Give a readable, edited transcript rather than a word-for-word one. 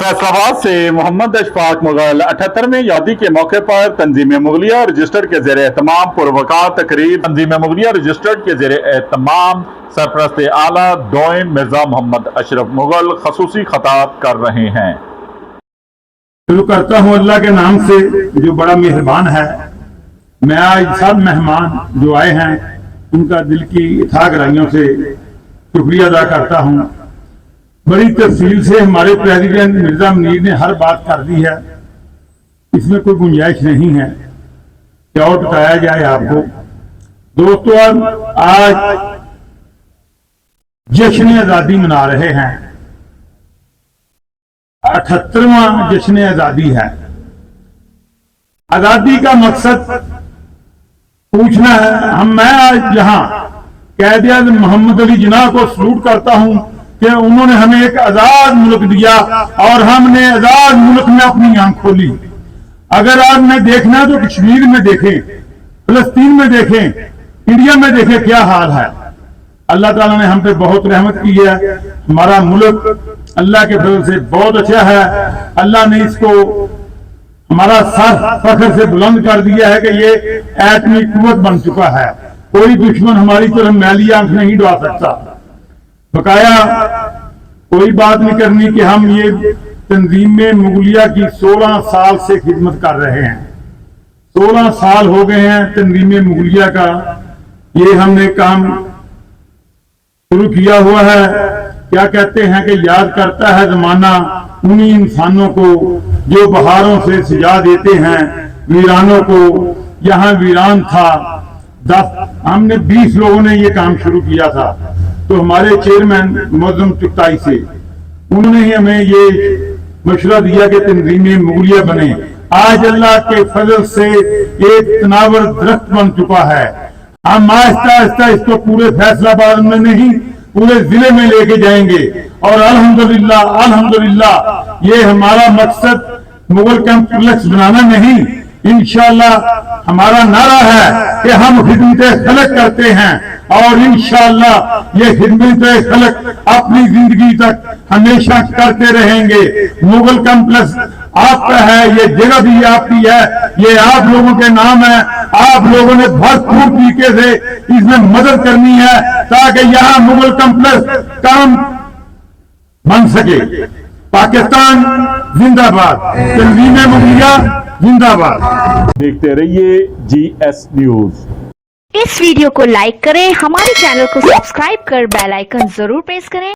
फैसलाबाद से मोहम्मद अशफाक मुगल 78वें यादी के मौके पर तंजीम मुगलिया रजिस्टर्ड के ज़ेरे एहतमाम पुरवकार तकरीब तंजीम मुगलिया रजिस्टर्ड के ज़ेरे एहतमाम सरपरस्त आला डोइम मिर्जा मोहम्मद अशरफ मुगल खसूसी खताब कर रहे हैं। शुरू करता हूँ अल्लाह के नाम से जो बड़ा मेहरबान है। मैं आज सब मेहमान जो आए हैं उनका दिल की इत्था गहराइयों से शुक्रिया अदा करता हूँ। बड़ी तफसील से हमारे प्रेसिडेंट मिर्जा मुनीर ने हर बात कर दी है, इसमें कोई गुंजाइश नहीं है कि और बताया जाए आपको। दोस्तों, आज जश्न आजादी मना रहे हैं, 78वां जश्न आजादी है। आजादी का मकसद पूछना है। मैं आज यहाँ कायद-ए-आज़म मोहम्मद अली जिन्ना को सलूट करता हूँ कि उन्होंने हमें एक आजाद मुल्क दिया और हमने आजाद मुल्क में अपनी आंख खोली। अगर आपने देखना है तो कश्मीर में देखें, फलस्तीन में देखें, इंडिया में देखें क्या हाल है। अल्लाह ताला ने हम पे बहुत रहमत की है। हमारा मुल्क अल्लाह के फजल से बहुत अच्छा है। अल्लाह ने इसको हमारा सर फख्र से बुलंद कर दिया है कि ये एटमी कुव्वत बन चुका है। कोई दुश्मन हमारी तरफ मैली आंख नहीं डुबा सकता। बकाया कोई बात नहीं करनी कि हम ये तंजीम मुगलिया की 16 साल से खिदमत कर रहे हैं। 16 साल हो गए हैं तंजीम मुगलिया का ये हमने काम शुरू किया हुआ है। क्या कहते हैं कि याद करता है जमाना उन्हीं इंसानों को जो बहारों से सजा देते हैं वीरानों को। यहाँ वीरान था 10, हमने 20 लोगों ने ये काम शुरू किया था। तो हमारे चेयरमैन मुअज़्ज़म चुगताई से उन्होंने ही हमें ये मशवरा दिया कि तंजीम मुगलिया बने। आज अल्लाह के फजल से एक तनावर दरख्त बन चुका है। हम आहिस्ता आहिस्ता इसको पूरे फैसलाबाद में नहीं पूरे जिले में लेके जाएंगे और अल्हम्दुलिल्लाह अल्हम्दुलिल्लाह ये हमारा मकसद मुगल कॉम्प्लेक्स बनाना नहीं, इंशाअल्लाह हमारा नारा है कि हम खिदमत खलक करते हैं और इंशाअल्लाह ये खिदमत खलक अपनी जिंदगी तक हमेशा करते रहेंगे। मुगल कॉम्प्लेक्स आपका है, ये जगह भी आपकी है, ये आप लोगों के नाम है। आप लोगों ने भरपूर तरीके से इसमें मदद करनी है ताकि यहाँ मुगल कॉम्प्लेक्स काम बन सके। पाकिस्तान जिंदाबाद, तंजीम मुगलिया जिंदाबाद। देखते रहिए GS न्यूज। इस वीडियो को लाइक करें, हमारे चैनल को सब्सक्राइब कर बेल आइकन जरूर प्रेस करें।